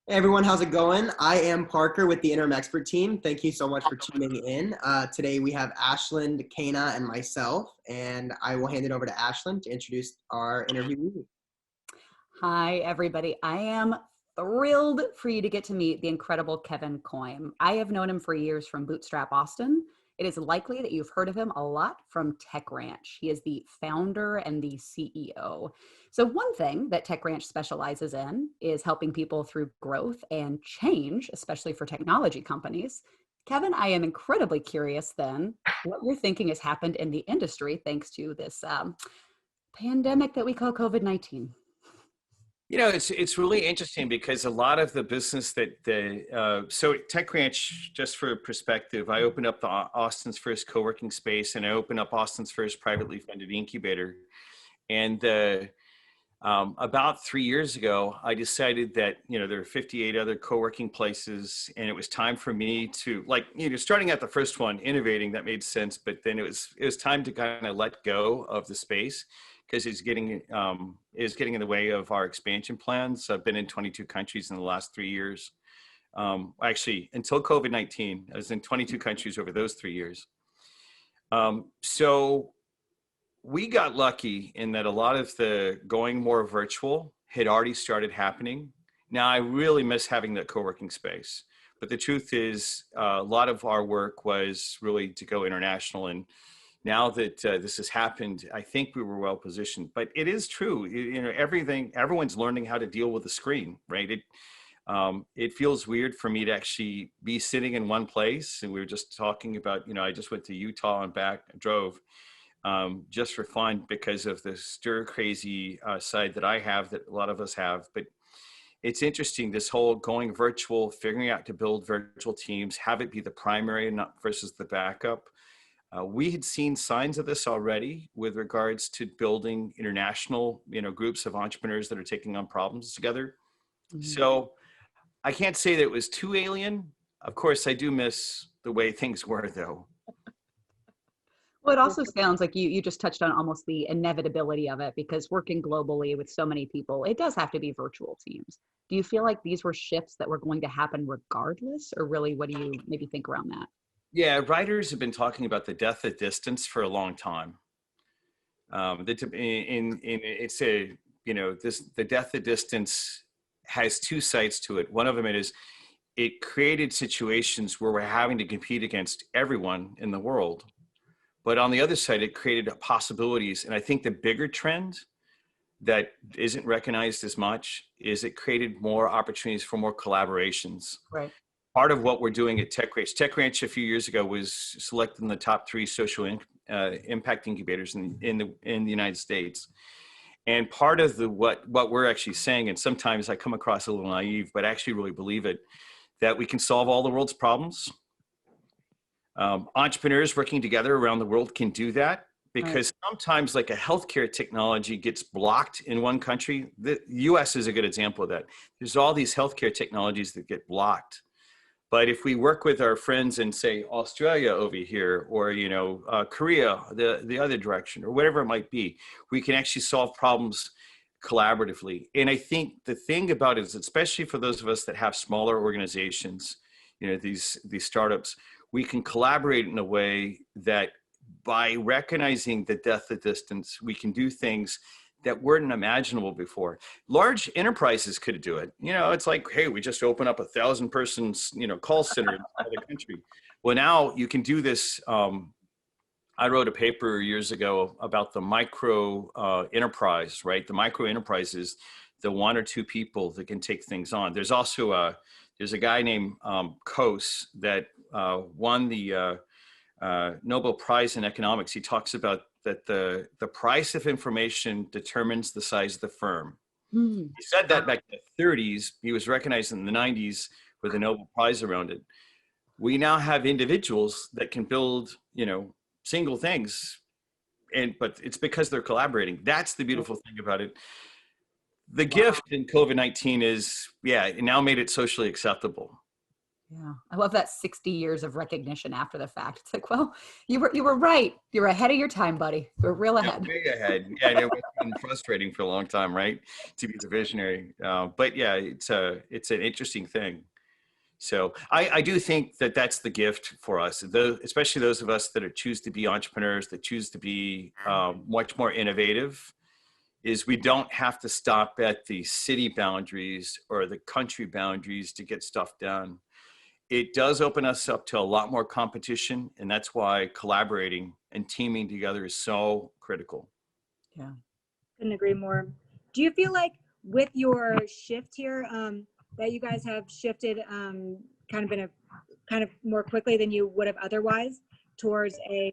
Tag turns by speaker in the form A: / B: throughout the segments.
A: Hey everyone, how's it going? I am Parker with the Interim Expert team. Thank you so much for tuning in. Today we have Ashland, Kana, and myself, and I will hand it over to Ashland to introduce our interviewee.
B: Hi, everybody. I am thrilled for you to get to meet the incredible Kevin Koym. I have known him for years from Bootstrap Austin. It is likely that you've heard of him a lot from Tech Ranch. He is the founder and the CEO. So one thing that Tech Ranch specializes in is helping people through growth and change, especially for technology companies. Kevin, I am incredibly curious then what you're thinking has happened in the industry thanks to this pandemic that we call COVID-19.
C: You know, it's really interesting because a lot of the business so Tech Ranch, just for perspective, I opened up Austin's first co-working space, and I opened up Austin's first privately funded incubator. And about 3 years ago, I decided that, there are 58 other co-working places, and it was time for me to, starting at the first one, innovating, that made sense. But then it was time to kind of let go of the space, because it's getting in the way of our expansion plans. I've been in 22 countries in the last 3 years. Actually, until COVID-19, I was in 22 countries over those 3 years. So we got lucky in that a lot of the going more virtual had already started happening. Now, I really miss having that co-working space, but the truth is a lot of our work was really to go international. And now that this has happened, I think we were well positioned. But it is true, everyone's learning how to deal with the screen, right? It feels weird for me to actually be sitting in one place. And we were just talking about, I just went to Utah and back, drove just for fun because of the stir crazy side that I have, that a lot of us have. But it's interesting, this whole going virtual, figuring out to build virtual teams, have it be the primary and not versus the backup. We had seen signs of this already with regards to building international, groups of entrepreneurs that are taking on problems together. Mm-hmm. So I can't say that it was too alien. Of course, I do miss the way things were, though.
B: Well, it also sounds like you just touched on almost the inevitability of it, because working globally with so many people, it does have to be virtual teams. Do you feel like these were shifts that were going to happen regardless, or really, what do you maybe think around that?
C: Yeah, writers have been talking about the death of distance for a long time. The death of distance has two sides to it. One of them is it created situations where we're having to compete against everyone in the world. But on the other side, it created possibilities. And I think the bigger trend that isn't recognized as much is it created more opportunities for more collaborations.
B: Right.
C: Part of what we're doing at Tech Ranch a few years ago was selected in the top 3 social impact incubators in the United States. And part of what we're actually saying, and sometimes I come across a little naive, but I actually really believe it, that we can solve all the world's problems. Entrepreneurs working together around the world can do that, because sometimes, like, a healthcare technology gets blocked in one country. The US is a good example of that. There's all these healthcare technologies that get blocked. But if we work with our friends in, say, Australia over here, or, Korea, the other direction, or whatever it might be, we can actually solve problems collaboratively. And I think the thing about it is, especially for those of us that have smaller organizations, these startups, we can collaborate in a way that, by recognizing the death of distance, we can do things that weren't imaginable before. Large enterprises could do it. It's like, hey, we just open up 1,000 persons, call center in the country. Well, now you can do this. I wrote a paper years ago about the micro enterprise, right? The micro enterprise is the 1 or 2 people that can take things on. There's also there's a guy named Koym that won the Nobel Prize in economics. He talks about that the price of information determines the size of the firm. He said that back in the 30s. He was recognized in the 90s with a Nobel Prize around it. We now have individuals that can build, single things, but it's because they're collaborating. That's the beautiful thing about it. The gift in COVID-19 is, it now made it socially acceptable.
B: Yeah. I love that 60 years of recognition after the fact. It's like, well, you were right. You're ahead of your time, buddy. You're real
C: Yeah,
B: ahead.
C: way ahead. Yeah, and it was been frustrating for a long time, right? To be the visionary. But yeah, it's an interesting thing. So I do think that that's the gift for us, especially those of us that choose to be entrepreneurs, that choose to be much more innovative, is we don't have to stop at the city boundaries or the country boundaries to get stuff done. It does open us up to a lot more competition, and that's why collaborating and teaming together is so critical.
B: Yeah.
D: Couldn't agree more. Do you feel like with your shift here, that you guys have shifted kind of more quickly than you would have otherwise towards a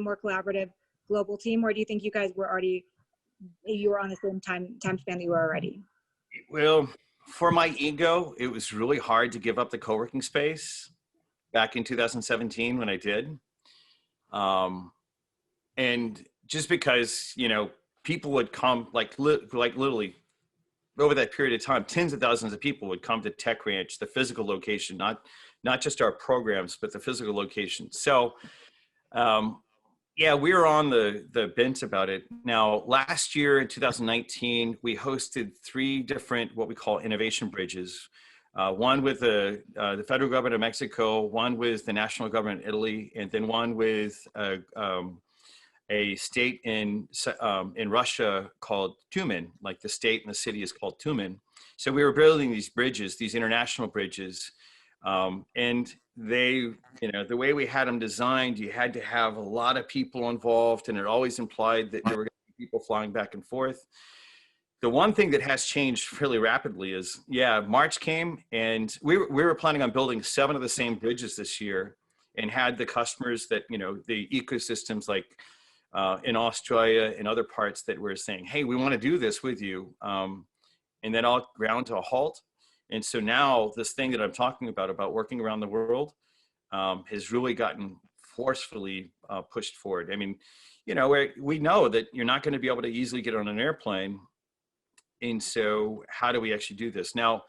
D: more collaborative global team, or do you think you guys were on the same time span that you were already?
C: Well, for my ego, it was really hard to give up the co-working space back in 2017 when I did. And just because, people would come like literally over that period of time, tens of thousands of people would come to Tech Ranch, the physical location, not just our programs, but the physical location. So, yeah, we were on the bent about it. Now, last year in 2019, we hosted 3 different what we call innovation bridges. One with the federal government of Mexico, one with the national government of Italy, and then one with a state in Russia called Tumen, like the state and the city is called Tumen. So we were building these bridges, these international bridges. And they, the way we had them designed, you had to have a lot of people involved, and it always implied that there were going to be people flying back and forth. The one thing that has changed really rapidly is, March came, and we were planning on building 7 of the same bridges this year, and had the customers that, the ecosystems like in Australia and other parts that were saying, hey, we want to do this with you. And then all ground to a halt. And so now this thing that I'm talking about working around the world, has really gotten forcefully pushed forward. I mean, we know that you're not going to be able to easily get on an airplane. And so how do we actually do this? Now,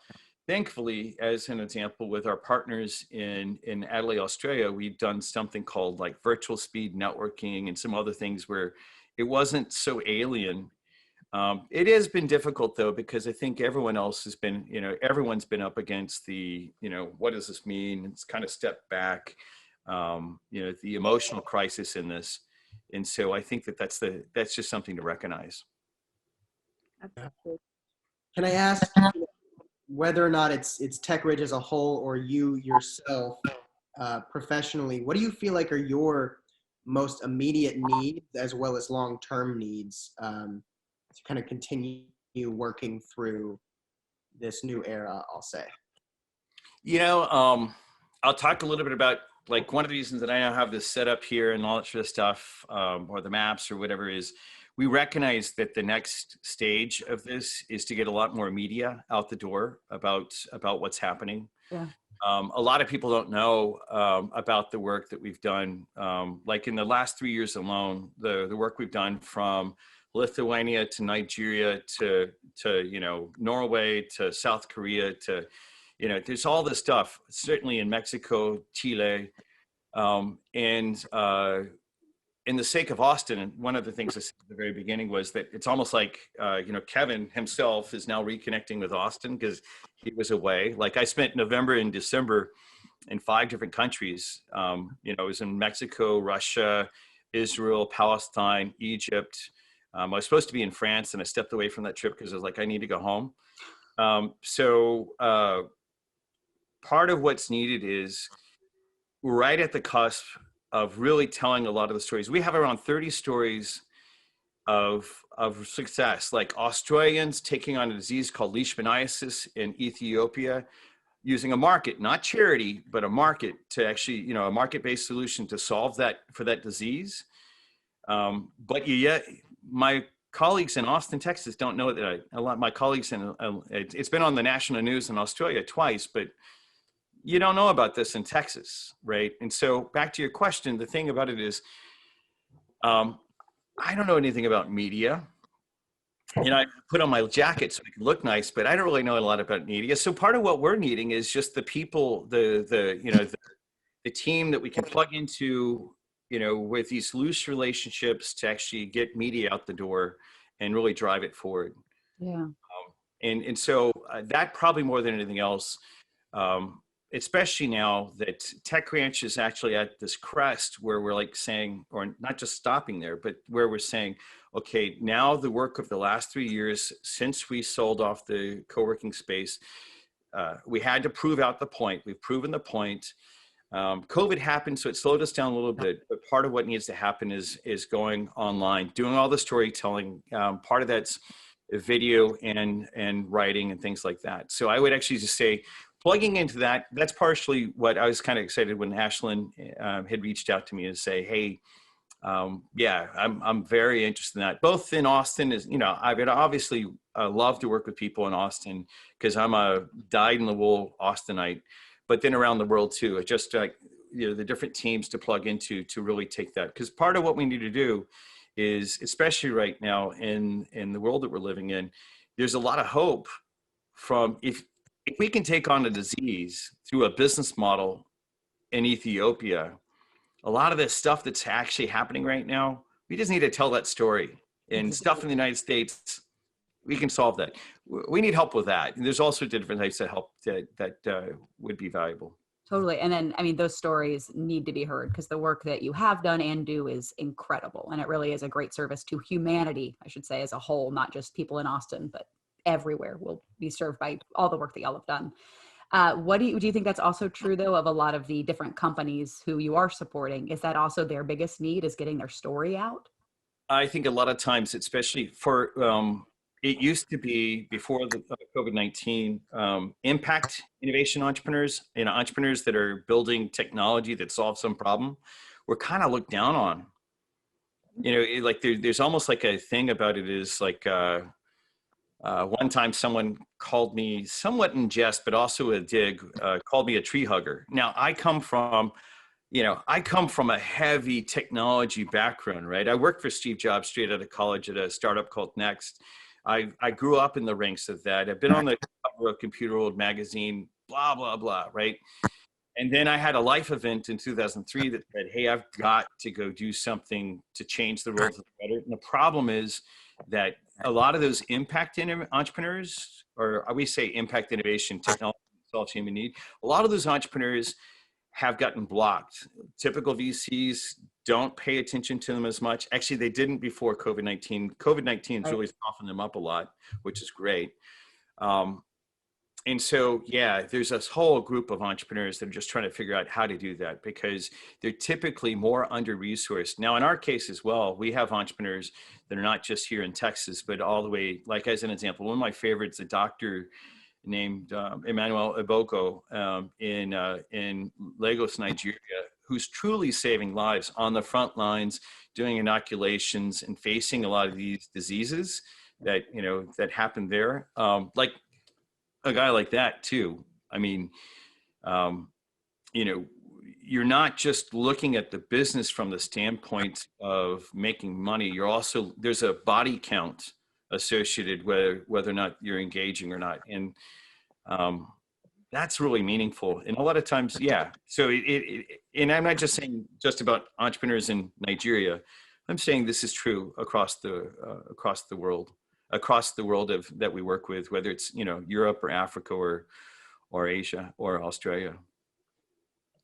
C: thankfully, as an example, with our partners in Adelaide, Australia, we've done something called like virtual speed networking and some other things where it wasn't so alien. It has been difficult though, because I think everyone else has been, everyone's been up against the, what does this mean? It's kind of stepped back, the emotional crisis in this. And so I think that's just something to recognize.
A: Can I ask whether or not it's TechRidge as a whole or you yourself professionally, what do you feel like are your most immediate needs as well as long-term needs to kind of continue working through this new era, I'll say?
C: I'll talk a little bit about, like, one of the reasons that I now have this set up here and all that sort of stuff, or the maps or whatever, is we recognize that the next stage of this is to get a lot more media out the door about what's happening.
B: Yeah.
C: A lot of people don't know about the work that we've done. Like in the last 3 years alone, the work we've done from Lithuania to Nigeria to Norway to South Korea to, there's all this stuff, certainly in Mexico, Chile, and in the sake of Austin. And one of the things I said at the very beginning was that it's almost like, Kevin himself is now reconnecting with Austin because he was away. Like I spent November and December in 5 different countries. I was in Mexico, Russia, Israel, Palestine, Egypt. I was supposed to be in France and I stepped away from that trip because I was like, I need to go home. Part of what's needed is we're right at the cusp of really telling a lot of the stories. We have around 30 stories of success, like Australians taking on a disease called leishmaniasis in Ethiopia, using a market, not charity, but a market to actually, a market-based solution to solve that for that disease. But yet, my colleagues in Austin, Texas don't know that. A lot of my colleagues it's been on the national news in Australia twice, but you don't know about this in Texas, right? And so back to your question, the thing about it is, I don't know anything about media. I put on my jacket so I can look nice, but I don't really know a lot about media. So part of what we're needing is just the people, the team that we can plug into, with these loose relationships to actually get media out the door and really drive it forward.
B: Yeah.
C: And so that probably more than anything else, especially now that TechRanch is actually at this crest where we're like saying, or not just stopping there, but where we're saying, okay, now the work of the last 3 years since we sold off the co-working space, we had to prove out the point. We've proven the point. COVID happened, so it slowed us down a little bit, but part of what needs to happen is going online, doing all the storytelling. Part of that's video and writing and things like that. So I would actually just say, plugging into that, that's partially what I was kind of excited when Ashlyn had reached out to me to say, hey, yeah, I'm very interested in that. Both in Austin, I would obviously love to work with people in Austin because I'm a dyed-in-the-wool Austinite, but then around the world too. It's just like, the different teams to plug into to really take that. Because part of what we need to do is, especially right now in the world that we're living in, there's a lot of hope from if we can take on a disease through a business model in Ethiopia, a lot of this stuff that's actually happening right now, we just need to tell that story. And stuff in the United States, we can solve that. We need help with that. And there's also different types of help that would be valuable.
B: Totally. And then, I mean, those stories need to be heard because the work that you have done and do is incredible. And it really is a great service to humanity, I should say, as a whole, not just people in Austin, but everywhere will be served by all the work that y'all have done. Do you think that's also true though of a lot of the different companies who you are supporting? Is that also their biggest need, is getting their story out?
C: I think a lot of times, especially for, it used to be before the COVID-19, impact innovation entrepreneurs, entrepreneurs that are building technology that solves some problem, were kind of looked down on. Like there's almost like a thing about it is like, one time someone called me, somewhat in jest, but also a dig, called me a tree hugger. Now I come from a heavy technology background, right? I worked for Steve Jobs straight out of college at a startup called Next. I grew up in the ranks of that. I've been on the cover of Computer World magazine, blah, blah, blah, right? And then I had a life event in 2003 that said, hey, I've got to go do something to change the world for the better. And the problem is that a lot of those impact entrepreneurs, or we say impact innovation, technology solves human need, a lot of those entrepreneurs have gotten blocked. Typical VCs don't pay attention to them as much. Actually, they didn't before COVID-19. COVID-19 has really softened them up a lot, which is great. And so, yeah, there's this whole group of entrepreneurs that are just trying to figure out how to do that because they're typically more under-resourced. Now, in our case as well, we have entrepreneurs that are not just here in Texas, but all the way, like as an example, one of my favorites, a doctor named Emmanuel Iboko in Lagos, Nigeria, who's truly saving lives on the front lines, doing inoculations and facing a lot of these diseases that, that happen there. Like a guy like that too. I mean, you're not just looking at the business from the standpoint of making money. You're also, there's a body count associated with whether or not you're engaging or not. And that's really meaningful. And a lot of times, yeah. So and I'm not just saying just about entrepreneurs in Nigeria. I'm saying this is true across the world. Across the world that we work with, whether it's Europe or Africa or Asia or Australia.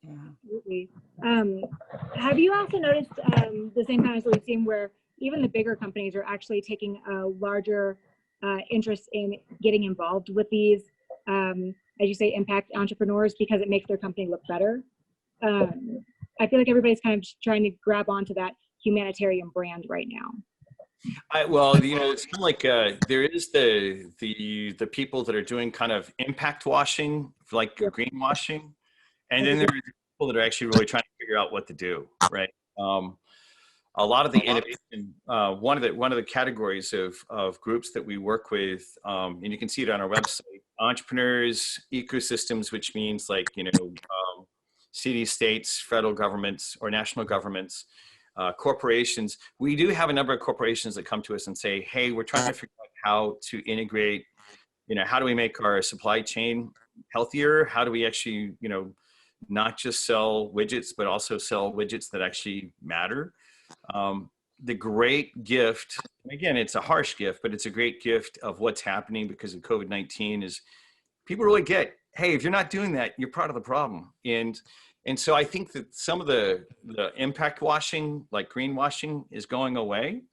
D: Yeah, absolutely. Have you also noticed the same kind of we've seen where even the bigger companies are actually taking a larger interest in getting involved with these, as you say, impact entrepreneurs because it makes their company look better? I feel like everybody's kind of trying to grab onto that humanitarian brand right now.
C: It's kind of like there is the people that are doing kind of impact washing, like greenwashing, and then there are people that are actually really trying to figure out what to do, right? A lot of the innovation, one of the categories of groups that we work with, and you can see it on our website, entrepreneurs, ecosystems, which means like cities, states, federal governments, or national governments. Corporations, we do have a number of corporations that come to us and say, hey, we're trying to figure out how to integrate, how do we make our supply chain healthier? How do we actually, not just sell widgets, but also sell widgets that actually matter? The great gift, again, it's a harsh gift, but it's a great gift of what's happening because of COVID-19 is people really get, hey, if you're not doing that, you're part of the problem. And so I think that some of the impact washing, like greenwashing, is going away.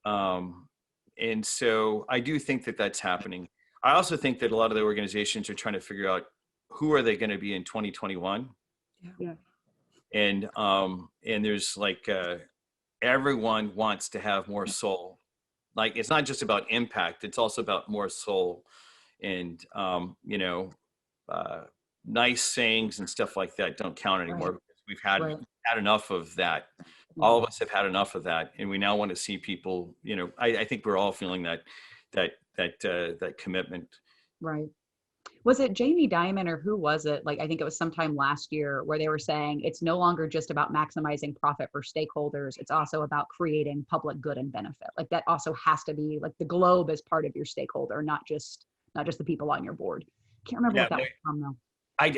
C: And so I do think that that's happening. I also think that a lot of the organizations are trying to figure out who are they going to be in 2021.
D: Yeah.
C: And there's like, everyone wants to have more soul. Like, it's not just about impact, it's also about more soul. And, nice sayings and stuff like that don't count anymore, because we've had enough of that. All of us have had enough of that, and we now want to see people. I think we're all feeling that commitment.
B: Right. Was it Jamie Dimon or who was it? Like, I think it was sometime last year where they were saying it's no longer just about maximizing profit for stakeholders. It's also about creating public good and benefit. Like, that also has to be like the globe as part of your stakeholder, not just the people on your board. Can't remember what that was from though.
C: I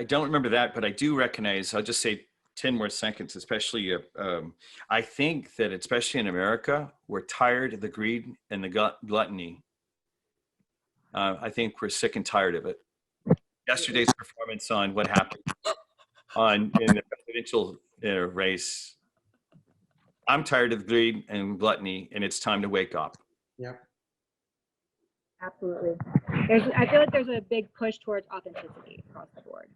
C: don't remember that, but I do recognize, I'll just say 10 more seconds, especially, I think that especially in America, we're tired of the greed and the gluttony. I think we're sick and tired of it. Yesterday's performance on what happened in the presidential race, I'm tired of the greed and gluttony, and it's time to wake up.
A: Yeah.
D: Absolutely. I feel like there's a big push towards authenticity across the board.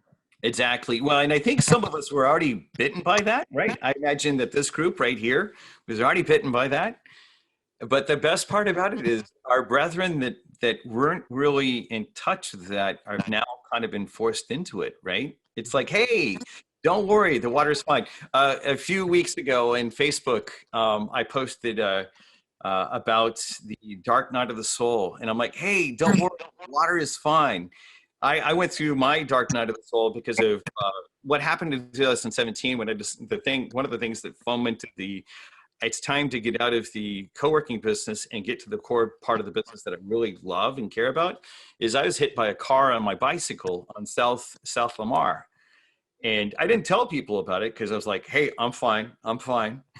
C: Exactly. Well, and I think some of us were already bitten by that, right? I imagine that this group right here was already bitten by that. But the best part about it is our brethren that weren't really in touch with that are now kind of been forced into it, right? It's like, hey, don't worry, the water's fine. A few weeks ago in Facebook, I posted about the dark night of the soul. And I'm like, hey, don't worry, water is fine. I went through my dark night of the soul because of what happened in 2017 when one of the things that fomented it's time to get out of the co-working business and get to the core part of the business that I really love and care about is I was hit by a car on my bicycle on South Lamar. And I didn't tell people about it because I was like, hey, I'm fine.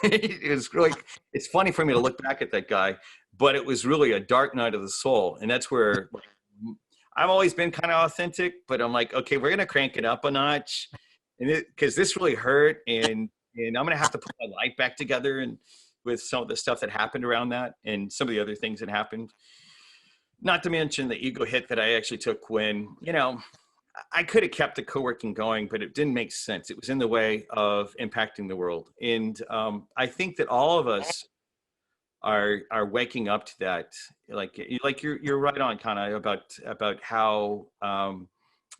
C: It was really, it's funny for me to look back at that guy, but it was really a dark night of the soul. And that's where I've always been kind of authentic, but I'm like, okay, we're going to crank it up a notch. And because this really hurt, and I'm going to have to put my life back together, and with some of the stuff that happened around that and some of the other things that happened, not to mention the ego hit that I actually took when, I could have kept the co-working going, but it didn't make sense. It was in the way of impacting the world. And I think that all of us are waking up to that. Like you're right on, Kana, about how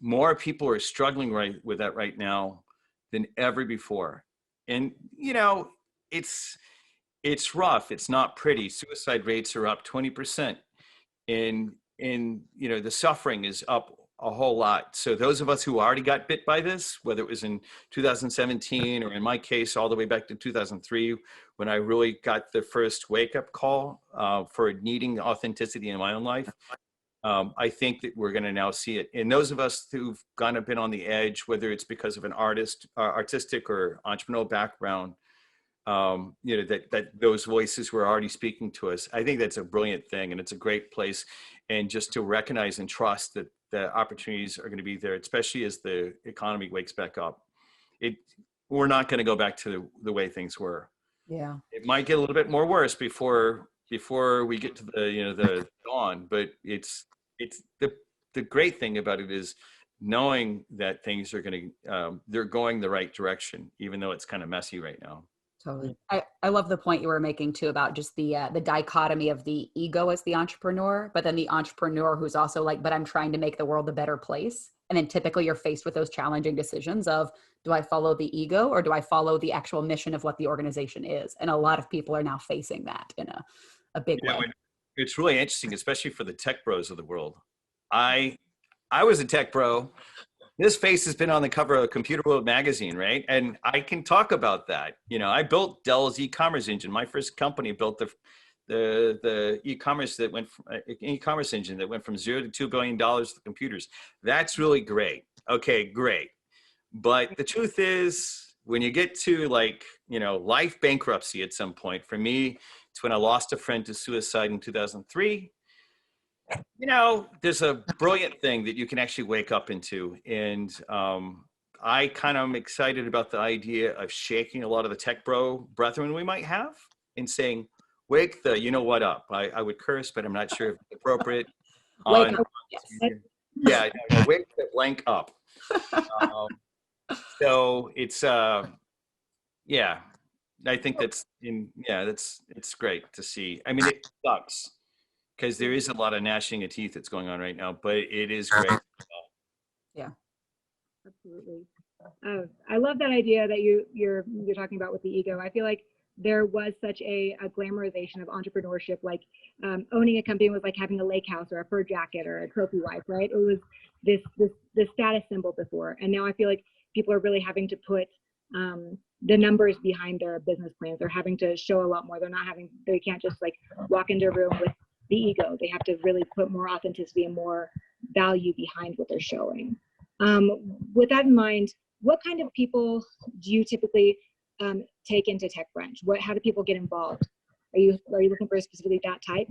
C: more people are struggling with that right now than ever before. And it's rough. It's not pretty. Suicide rates are up 20%, and the suffering is up a whole lot. So those of us who already got bit by this, whether it was in 2017 or in my case all the way back to 2003, when I really got the first wake-up call for needing authenticity in my own life, I think that we're going to now see it. And those of us who've kind of been on the edge, whether it's because of an artistic or entrepreneurial background, that those voices were already speaking to us. I think that's a brilliant thing, and it's a great place. And just to recognize and trust that the opportunities are going to be there, especially as the economy wakes back up. We're not going to go back to the way things were.
B: Yeah.
C: It might get a little bit more worse before we get to the dawn, but it's the great thing about it is knowing that things are they're going the right direction, even though it's kind of messy right now.
B: Totally. I love the point you were making too about just the dichotomy of the ego as the entrepreneur, but then the entrepreneur who's also like, but I'm trying to make the world a better place. And then typically you're faced with those challenging decisions of, do I follow the ego or do I follow the actual mission of what the organization is? And a lot of people are now facing that in a big way.
C: It's really interesting, especially for the tech bros of the world. I was a tech bro. This face has been on the cover of Computer World magazine, right? And I can talk about that. I built Dell's e-commerce engine. My first company built the e-commerce that went from e-commerce engine that went from $0 to $2 billion with computers. That's really great. Okay, great. But the truth is, when you get to like, life bankruptcy at some point, for me, it's when I lost a friend to suicide in 2003. There's a brilliant thing that you can actually wake up into. And I kind of am excited about the idea of shaking a lot of the tech brethren we might have and saying, wake the what up. I would curse, but I'm not sure if it's appropriate.
B: Wake up. Yes.
C: Yeah, no, wake the blank up. So it's yeah, I think it's great to see. I mean, it sucks because there is a lot of gnashing of teeth that's going on right now, but it is great.
B: Yeah,
D: absolutely. I love that idea that you're talking about with the ego. I feel like there was such a glamorization of entrepreneurship, like owning a company was like having a lake house or a fur jacket or a trophy wife, right? It was this status symbol before, and now I feel like people are really having to put the numbers behind their business plans. They're having to show a lot more. They can't just like walk into a room with the ego. They have to really put more authenticity and more value behind what they're showing. With that in mind, what kind of people do you typically take into Tech Branch? How do people get involved? Are you looking for specifically that type?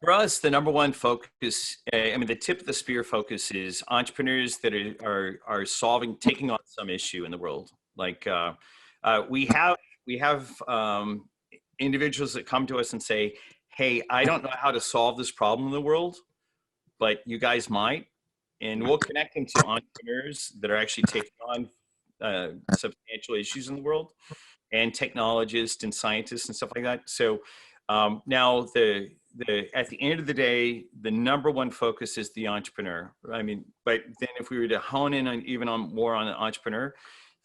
C: For us, the number one focus, the tip of the spear focus is entrepreneurs that are taking on some issue in the world. Like we have individuals that come to us and say, hey, I don't know how to solve this problem in the world, but you guys might. And we'll connect them to entrepreneurs that are actually taking on substantial issues in the world, and technologists and scientists and stuff like that. So now at the end of the day, the number one focus is the entrepreneur. I mean, but then if we were to hone in on more on the entrepreneur,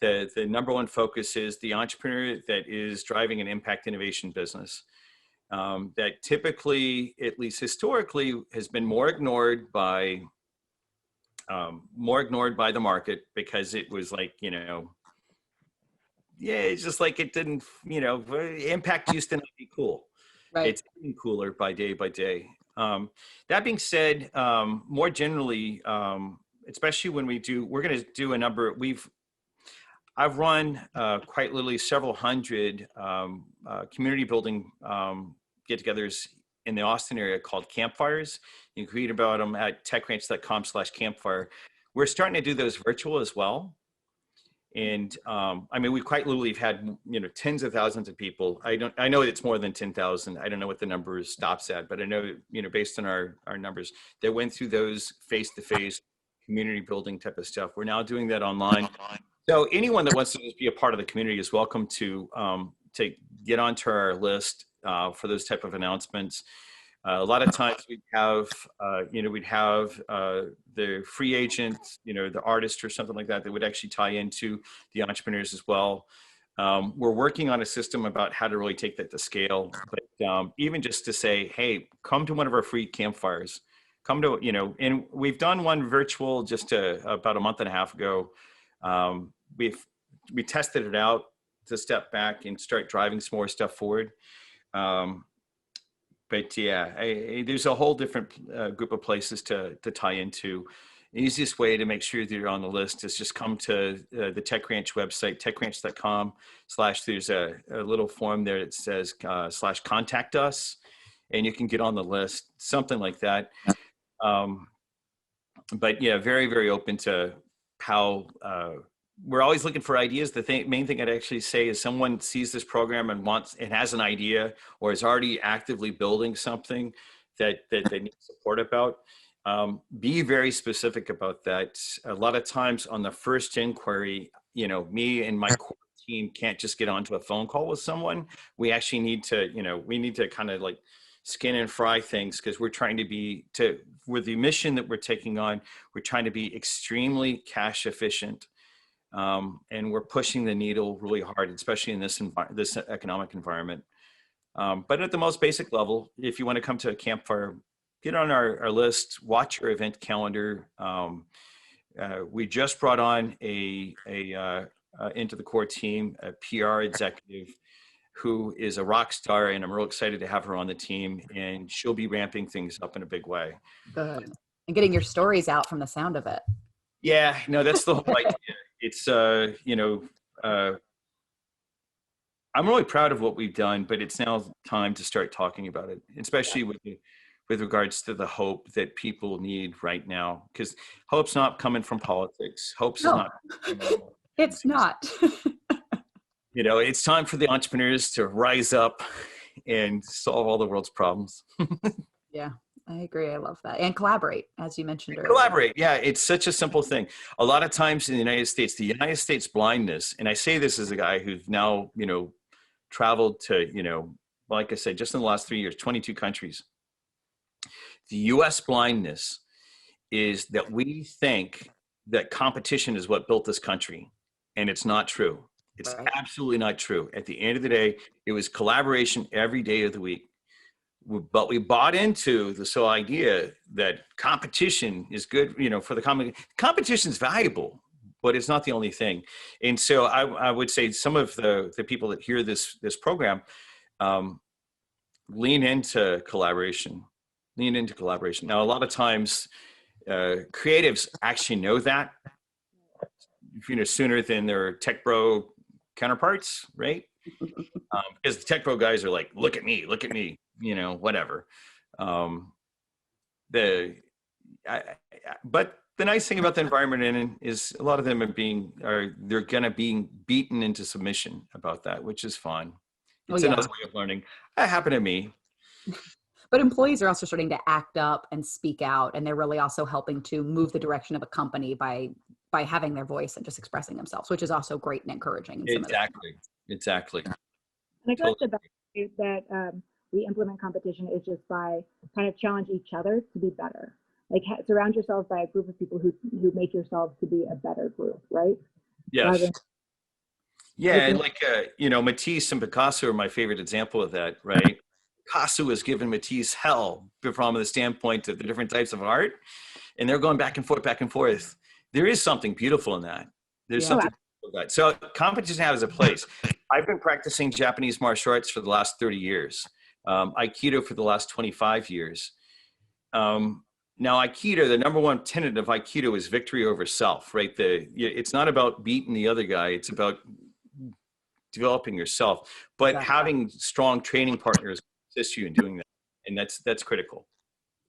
C: the number one focus is the entrepreneur that is driving an impact innovation business. That typically, at least historically, has been more ignored by the market because it was like, it's just like it didn't, impact used to not be cool. Right. It's getting cooler by day. That being said, more generally, especially when we're going to do a number, I've run quite literally several hundred community building get-togethers in the Austin area called campfires. You can read about them at techranch.com/campfire. We're starting to do those virtual as well. And we quite literally have had, tens of thousands of people. I know it's more than 10,000. I don't know what the number stops at, but I know, based on our numbers, that went through those face-to-face community building type of stuff. We're now doing that online. So anyone that wants to just be a part of the community is welcome to get onto our list for those type of announcements. A lot of times we'd have the free agent, the artist or something like that would actually tie into the entrepreneurs as well. We're working on a system about how to really take that to scale, but even just to say, hey, come to one of our free campfires. Come to, and we've done one virtual just about a month and a half ago. We tested it out to step back and start driving some more stuff forward. But yeah, there's a whole different group of places to tie into. The easiest way to make sure that you're on the list is just come to the Tech Ranch website, techranch.com/ there's a little form there that says /contact us, and you can get on the list, something like that. But yeah, very, very open to how we're always looking for ideas. The main thing I'd actually say is someone sees this program and has an idea or is already actively building something that they need support about. Be very specific about that. A lot of times on the first inquiry, me and my core team can't just get onto a phone call with someone. We actually need to kind of like skin and fry things, because we're trying to with the mission that we're taking on, we're trying to be extremely cash efficient. And we're pushing the needle really hard, especially in this economic environment. But at the most basic level, if you want to come to a campfire, get on our list, watch your event calendar. We just brought on into the core team, a PR executive who is a rock star, and I'm real excited to have her on the team, and she'll be ramping things up in a big way.
B: Good. And getting your stories out from the sound of it.
C: Yeah, no, that's the whole idea. It's, I'm really proud of what we've done, but it's now time to start talking about it, especially with regards to the hope that people need right now, because hope's not coming from politics. Hope's not.
B: It's not.
C: It's time for the entrepreneurs to rise up and solve all the world's problems.
B: Yeah, I agree. I love that. And collaborate, as you mentioned earlier.
C: Collaborate. Yeah, it's such a simple thing. A lot of times in the United States blindness, and I say this as a guy who's now, traveled to, like I said, just in the last 3 years, 22 countries. The US blindness is that we think that competition is what built this country, and it's not true. It's absolutely not true. At the end of the day, it was collaboration every day of the week. But we bought into this whole idea that competition is good, for the competition is valuable, but it's not the only thing. And so I would say some of the people that hear this program, lean into collaboration. Now, a lot of times creatives actually know that, sooner than their tech bro counterparts, right? Because the tech bro guys are like, look at me, whatever. But the nice thing about the environment is a lot of them they're gonna be beaten into submission about that, which is fun. It's another way of learning. That happened to me.
B: But employees are also starting to act up and speak out, and they're really also helping to move the direction of a company by having their voice and just expressing themselves, which is also great and encouraging.
C: Exactly.
D: And I feel like the best way that we implement competition is just by kind of challenge each other to be better. Like surround yourself by a group of people who make yourselves to be a better group, right?
C: Yes. Yeah, like Matisse and Picasso are my favorite example of that, right? Picasso was giving Matisse hell from the standpoint of the different types of art, and they're going back and forth. There is something beautiful in that. There's something beautiful in that. So competition has a place. I've been practicing Japanese martial arts for the last 30 years, Aikido for the last 25 years. Now, Aikido, the number one tenet of Aikido is victory over self, right? It's not about beating the other guy. It's about developing yourself, but having strong training partners assist you in doing that. And that's critical.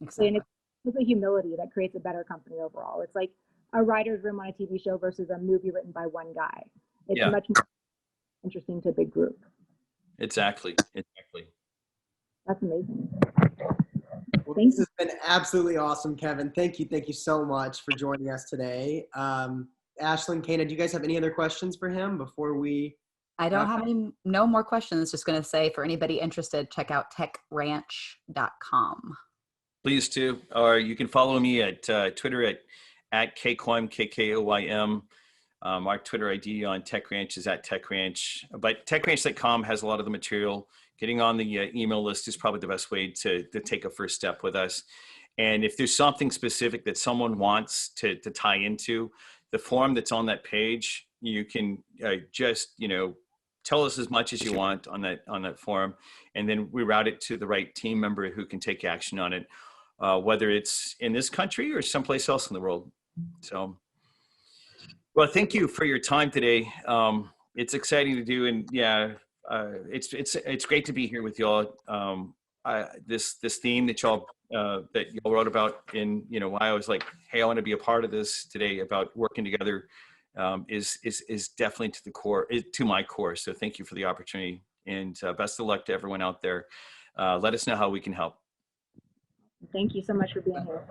D: Exactly. And it's the humility that creates a better company overall. It's like a writer's room on a TV show versus a movie written by one guy. It's much more interesting to a big group.
C: Exactly.
D: That's amazing.
A: Well, this has been absolutely awesome, Kevin. Thank you so much for joining us today. Ashlyn, Kana, do you guys have any other questions for him before we?
B: I don't have no more questions. Just going to say, for anybody interested, check out techranch.com.
C: Please do. Or you can follow me at Twitter at Koym, KKOYM. Our Twitter ID on TechRanch is at TechRanch. But TechRanch.com has a lot of the material. Getting on the email list is probably the best way to take a first step with us. And if there's something specific that someone wants to tie into, the form that's on that page, you can just, tell us as much as you want on that form, and then we route it to the right team member who can take action on it, whether it's in this country or someplace else in the world. So, well, thank you for your time today. It's exciting to do, and it's great to be here with y'all. This theme that y'all wrote about, in why I was like, hey, I want to be a part of this today about working together. Is definitely to the core, to my core. So thank you for the opportunity, and best of luck to everyone out there. Let us know how we can help.
D: Thank you so much for being here.